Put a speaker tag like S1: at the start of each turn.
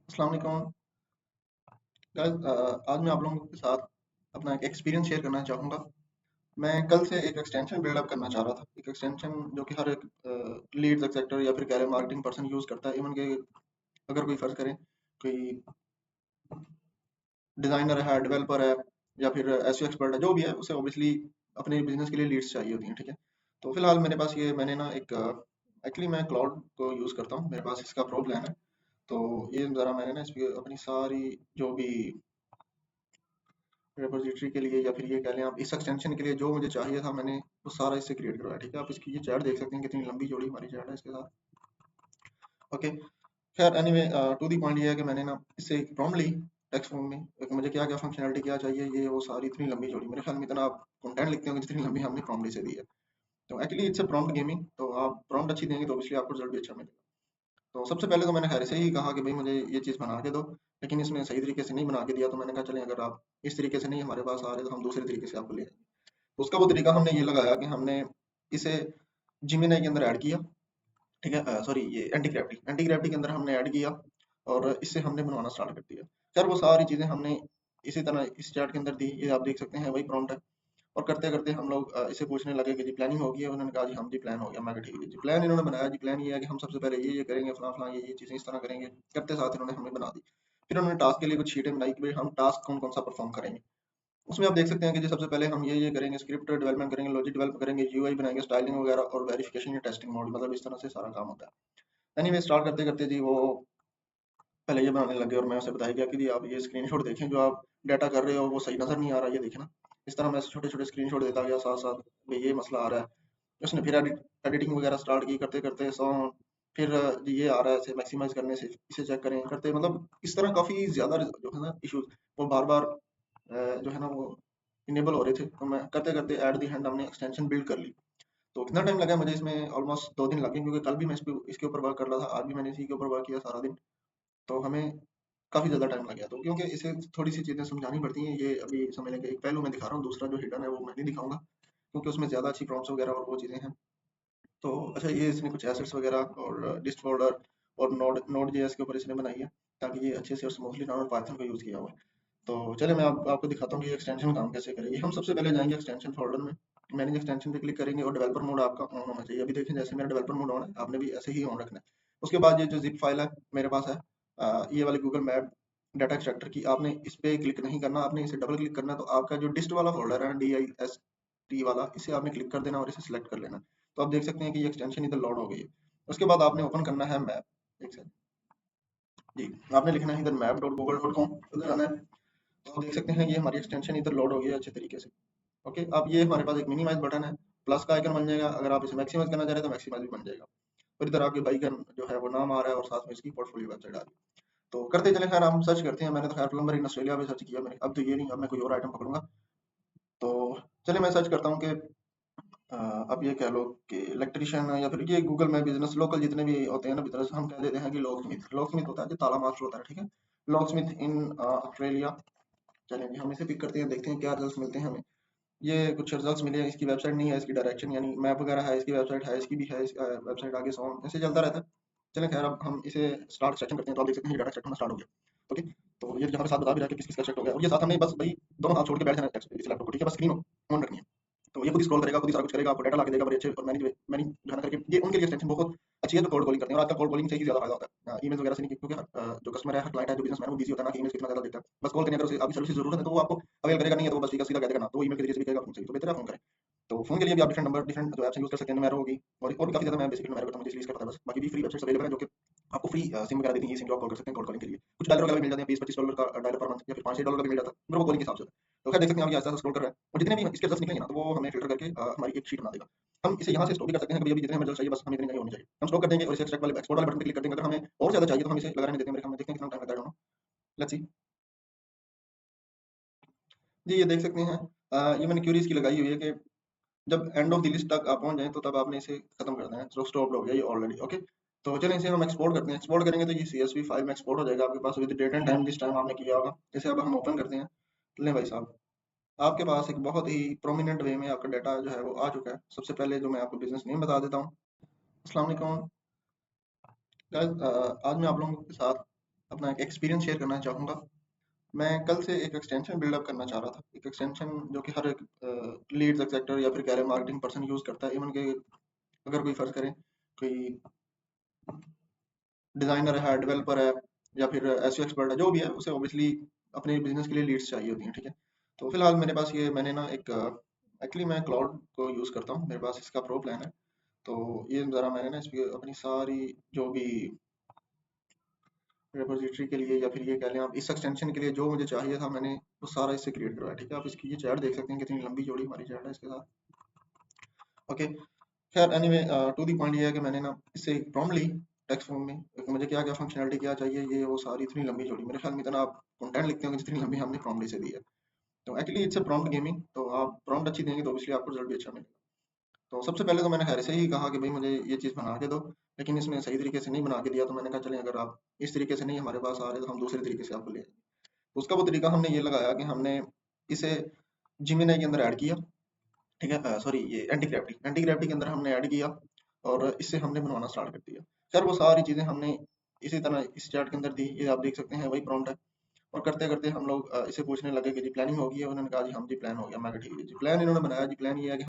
S1: अस्सलाम वालेकुम गाइस। आज मैं आप लोगों के साथ अपना एक एक्सपीरियंस शेयर करना चाहूँगा। मैं कल से एक एक्सटेंशन बिल्डअप करना चाह रहा था। एक एक्सटेंशन जो कि हर एक लीड्स एक्सेक्टर या फिर कह लें मार्केटिंग पर्सन यूज़ करता है। इवन के अगर कोई फ़र्ज़ करें कोई डिज़ाइनर है, डेवलपर है या फिर एसईओ एक्सपर्ट है, जो भी है उसे ऑब्वियसली अपने बिज़नेस के लिए लीड्स चाहिए होती हैं, ठीक है? तो फ़िलहाल मेरे पास ये मैंने ना एक एक्चुअली मैं क्लाउड को यूज़ करता हूँ। मेरे पास इसका प्रो प्लान है। तो ये ज़रा मैंने ना इस पे अपनी सारी जो भी रिपॉजिटरी के लिए या फिर ये कह लें आप इस एक्सटेंशन के लिए जो मुझे चाहिए था मैंने वो सारा इससे क्रिएट करवाया। ठीक है, आप इसकी ये चैट देख सकते हैं कितनी लंबी चौड़ी हमारी चैट है इसके साथ। ओके, खैर एनीवे टू दी पॉइंट ये है कि मैंने ना इससे प्रॉम्प्ट ली टेक्स्ट फॉर्म में एक मुझे क्या क्या फंक्शनलिटी क्या चाहिए ये वो सारी इतनी लंबी चौड़ी मेरे ख्याल में इतना आप कंटेंट लिखते होंगे जितनी लंबी हमने प्रॉम्प्ट से दी है। तो actually it's a prompt gaming, तो आप प्रॉम्प्ट अच्छी देंगे तो ऑब्वियसली आपको रिजल्ट भी अच्छा मिलेगा। तो सबसे पहले तो मैंने खैर से ही कहा कि भाई मुझे ये चीज़ बना के दो, लेकिन इसने सही तरीके से नहीं बना के दिया। तो मैंने कहा चलें अगर आप इस तरीके से नहीं हमारे पास आ रहे तो हम दूसरे तरीके से आपको ले आएंगे। तो उसका वो तरीका हमने ये लगाया कि हमने इसे जिमिनाई के अंदर ऐड किया। ठीक है, सॉरी ये एंटी ग्रेविटी के अंदर हमने ऐड किया और इससे हमने बनवाना स्टार्ट कर दिया। खैर वो सारी चीज़ें हमने इसी तरह इस चैट के अंदर दी। ये आप देख सकते हैं वही प्रॉम्प्ट है। और करते करते हम लोग इसे पूछने लगे कि जी प्लानिंग होगी है। उन्होंने कहा जी हम जी प्लान हो गया। मैं कहा ठीक है जी प्लान इन्होंने बनाया। जी प्लान ये है कि हम सबसे पहले ये करेंगे फला फला ये चीज़ें इस तरह करेंगे। करते साथ इन्होंने हमें बना दी। फिर उन्होंने टास्क के लिए कुछ शीटें बनाई कि भाई हम टास्क कौन कौन सा परफॉर्म करेंगे। उसमें आप देख सकते हैं कि जी सबसे पहले हम ये करेंगे, स्क्रिप्ट डेवलपमेंट करेंगे, लॉजिक डेवलप करेंगे, यूआई बनाएंगे, स्टाइलिंग वगैरह और वेरिफिकेशन या टेस्टिंग मोड, मतलब इस तरह से सारा काम होता है। एनीवे स्टार्ट करते करते जी वो पहले ये बनाने लगे और मैं उसे बताया गया कि जी आप ये स्क्रीनशॉट देखें जो आप डाटा कर रहे हो वो सही नज़र नहीं आ रहा, ये देखें ना। इस तरह मैं छोटे छोटे स्क्रीनशॉट देता गया साथ साथ भाई ये मसला आ रहा है। उसने फिर एडिटिंग वगैरह स्टार्ट की। करते करते सॉन्ग फिर जी ये आ रहा है इसे मैक्सिमाइज करने से इसे चेक करें करते, मतलब इस तरह काफ़ी ज़्यादा जो है ना इश्यूज वो बार बार जो है ना वो इनेबल हो रहे थे। तो मैं करते करते एट द एंड हमने एक्सटेंशन बिल्ड कर ली। तो कितना टाइम लगा मुझे इसमें? ऑलमोस्ट 2 दिन लगे, क्योंकि कल भी मैं इसके ऊपर वर्क कर रहा था, आज भी मैंने इसी के ऊपर वर्क किया सारा दिन। तो हमें काफ़ी ज़्यादा टाइम लग गया। तो क्योंकि इसे थोड़ी सी चीज़ें समझानी पड़ती हैं, ये अभी समझ लें कि एक पहलू मैं दिखा रहा हूँ, दूसरा जो हिडन है वो मैं नहीं दिखाऊंगा क्योंकि उसमें ज़्यादा अच्छी प्रॉम्प्ट्स वगैरह और वो चीज़ें हैं। तो अच्छा ये इसने कुछ एसेट्स वगैरह और डिस्ट फोल्डर और नोड जेएस के ऊपर इसने बनाई है ताकि ये अच्छे से और स्मूथली नॉर्मल पाइथन को यूज़ किया हुआ है। तो चलिए मैं आपको दिखाता हूँ कि ये एक्सटेंशन काम कैसे करेगी। हम सबसे पहले जाएंगे एक्सटेंशन फोल्डर में, मैनेज एक्सटेंशन पे क्लिक करेंगे और डेवलपर मोड आपका ऑन होना चाहिए। अभी देखें जैसे मेरा डेवलपर मोड ऑन है, आपने भी ऐसे ही ऑन रखना है। उसके बाद ये जो जिप फाइल है मेरे पास है, ये वाली गूगल मैप डाटा एक्सट्रैक्टर की, आपने इस पे क्लिक नहीं करना, आपने इसे डबल क्लिक करना। तो आपका जो डिस्ट वाला फोल्डर है DIST वाला, इसे आपने क्लिक कर देना और इसे सिलेक्ट कर लेना। तो आप देख सकते हैं कि ये एक्सटेंशन इधर लोड हो गई है। उसके बाद आपने ओपन करना है मैप। एक सेकंड जी, आपने लिखना है इधर map.google.com, उधर आना है। तो आप देख सकते हैं ये हमारी एक्सटेंशन इधर लोड हो गई है अच्छे तरीके से। ओके, अब ये हमारे पास एक मिनिमाइज बटन है, प्लस का आइकन बन जाएगा। अगर आप इसे मैक्सिमाइज करना चाह रहे हैं तो मैक्सिमाइज भी बन जाएगा। और इधर आपके बाई का जो है वो नाम आ रहा है और साथ में इसकी पोर्टफोलियो वेबसाइट आ रही है। तो करते चले, खैर हम सर्च करते हैं। मैंने तो खैर प्लम्बर इन ऑस्ट्रेलिया पे सर्च किया मैंने, अब तो ये नहीं, अब मैं कोई और आइटम पकड़ूंगा। तो चलिए मैं सर्च करता हूँ कि अब ये कह लो कि इलेक्ट्रिशियन या फिर ये गूगल में बिजनेस लोकल जितने भी होते हैं ना बिजनेस, हम कह देते हैं कि लॉक स्मिथ होता है जो ताला मास्टर होता है। ठीक है, लॉक स्मिथ इन ऑस्ट्रेलिया। चलेंगे हम इसे पिक करते हैं, देखते हैं क्या रिजल्ट्स मिलते हैं हमें। ये कुछ रिजल्ट्स मिले हैं। इसकी वेबसाइट नहीं है, इसकी डायरेक्शन यानी मैप वगैरह है, इसकी वेबसाइट है, इसकी भी है, वेबसाइट आगे सो ऐसे चलता रहता है। चलें खैर अब हम इसे स्टार्ट सेक्शन करते हैं। तो आप देख सकते हैं ये डाटा सेक्शन स्टार्ट हो गया। ओके, तो ये यहाँ पे साथ बता भी रहा है कि किस किस का सेट हो गया। और ये साथ हमने बस भाई दोनों हाथ छोड़ के बैठ जाना है इस लैपटॉप को। ठीक है, बस स्क्रीन ऑन रखनी है। तो ये खुद ही स्क्रॉल करेगा, खुद ही सारा कुछ करेगा, आपको डाटा ला के देगा बड़े अच्छे। और मैनेज मैनेज जो है ना करके, ये उनके लिए एक्सटेंशन बहुत अच्छी है जो कोल्ड कॉलिंग करते हैं। और आजकल कोल्ड कॉलिंग से ही ज़्यादा फायदा होता है, ईमेल्स वगैरह से नहीं, क्योंकि जो कस्टमर है, हर क्लाइंट है, जो बिजनेसमैन है, वो बिजी होता है ना कि ईमेल्स कितना ज़्यादा देखता है। बस कॉल करने अगर उसे आपकी सर्विस की ज़रूरत है तो वो आपको अवेल करेगा, नहीं है तो वो बस सीधा सीधा कह देगा ना, तो वो ईमेल के जरिए से भी कहेगा फ़ोन से भी। तो बेहतर है फ़ोन करें। तो फ़ोन के लिए भी आप डिफरेंट नंबर डिफरेंट जो ऐप्स यूज़ कर सकते हैं। Numero होगी और भी काफ़ी ज़्यादा, मैं बेसिकली Numero करता हूँ, मुझे इसलिए इसका पता है बस। बाकी भी फ्री वेबसाइट्स अवेलेबल हैं जो कि आपको फ्री सिम वगैरह देती हैं। ये सिम जो आप कॉल कर सकते हैं कोल्ड कॉलिंग के लिए। कुछ डॉलर वगैरह भी मिल जाते हैं, $20-25 का डॉलर पर मंथ या फिर $5-6 का भी मिल जाता है, मगर वो कॉलिंग के हिसाब से होता है। तो खैर देख सकते हैं आप ये आहिस्ता-आहिस्ता स्क्रॉल कर रहा है और जितने भी इसके रिजल्ट्स निकलेंगे ना तो वो हमें फ़िल्टर करके हमारी एक शीट बना देगा। हम इसे यहाँ से स्टॉप भी कर सकते हैं कि भई अभी जितने हमें रिजल्ट चाहिए बस हमें इतने चाहिए होने चाहिए। हम स्टॉप कर देंगे और इसे एक्सट्रैक्ट वाले एक्सपोर्ट वाले बटन पे क्लिक कर देंगे। अगर हमें और ज़्यादा चाहिए तो हम इसे लगा रहने देते हैं। मेरे ख्याल में देखते हैं कितना टाइम लगता है, I don't know. Let's see. जी, ये देख सकते हैं ये मैंने क्वेरीज़ की लगाई हुई है कि जब एंड ऑफ द लिस्ट तक आप पहुँच जाएँ तो तब आपने इसे खत्म कर देना है। तो स्टॉप्ड हो गया ये ऑलरेडी। ओके, तो चलें इसे हम एक्सपोर्ट करते हैं। एक्सपोर्ट करेंगे तो ये CSV फाइल में एक्सपोर्ट हो जाएगा आपके पास विद डेट एंड टाइम जिस टाइम आपने किया होगा। इसे अब हम ओपन करते हैं। लें भाई साहब, आपके पास एक बहुत ही प्रोमिनेंट वे में आपका डाटा जो है वो आ चुका है। सबसे पहले जो मैं आपको बिज़नेस नेम बता देता हूँ। अस्सलाम वालेकुम गाइस, आज मैं आप लोगों के साथ अपना एक एक्सपीरियंस शेयर करना चाहूँगा। मैं कल से एक एक्सटेंशन बिल्डअप करना चाह रहा था, एक एक्सटेंशन जो कि हर एक लीड्स एक्सेक्टर या फिर कह रहे मार्केटिंग पर्सन यूज़ करता है। इवन के अगर कोई फ़र्ज़ करें, कोई डिज़ाइनर है, डेवलपर है या फिर एसईओ एक्सपर्ट है, जो भी है, उसे ऑब्वियसली अपने बिज़नेस के लिए लीड्स चाहिए होती हैं, ठीक है? तो फिलहाल मेरे पास ये मैंने ना एक एक्चुअली मैं क्लाउड को यूज़ करता हूँ, मेरे पास इसका प्रो प्लान है। तो ये ज़रा मैंने ना इस पे अपनी सारी जो भी रिपॉजिटरी के लिए या फिर ये कह लें आप इस एक्सटेंशन के लिए जो मुझे चाहिए था, मैंने वो सारा इससे क्रिएट करवाया, ठीक है? आप इसकी ये चैट देख सकते हैं कितनी लंबी चौड़ी हमारी चैट है इसके साथ। ओके, खैर एनीवे टू द पॉइंट ये है कि मैंने ना इससे एक प्रॉम्प्ट ली टेक्स्ट फॉर्म में कि मुझे क्या क्या फंक्शनलिटी क्या चाहिए, ये वो सारी इतनी लंबी चौड़ी, मेरे ख्याल में इतना आप कंटेंट लिखते होंगे जितनी लंबी हमने प्रॉम्प्ट से दी है। तो actually it's a prompt gaming, तो आप प्रॉम्प्ट अच्छी देंगे तो ऑब्वियसली आपको रिजल्ट भी अच्छा मिलेगा। तो सबसे पहले तो मैंने खैर से ही कहा कि भाई मुझे ये चीज़ बना के दो, लेकिन इसने सही तरीके से नहीं बना के दिया। तो मैंने कहा चलें, अगर आप इस तरीके से नहीं हमारे पास आ रहे तो हम दूसरे तरीके से आपको ले आएंगे। उसका वो तरीका हमने ये लगाया कि हमने इसे जिमिनाई के अंदर ऐड किया, ठीक है? सॉरी, ये एंटी ग्रेविटी के अंदर हमने ऐड किया और इससे हमने बनवाना स्टार्ट कर दिया। खैर वो सारी चीज़ें हमने इसी तरह इस चैट के अंदर दी, ये आप देख सकते हैं वही प्रॉम्प्ट है। और करते करते हम लोग इसे पूछने लगे कि जी प्लानिंग हो गई है? उन्होंने कहा जी हाँ जी प्लान हो गया। मैं कहा ठीक है जी। प्लान इन्होंने बनाया जी, प्लान ये है कि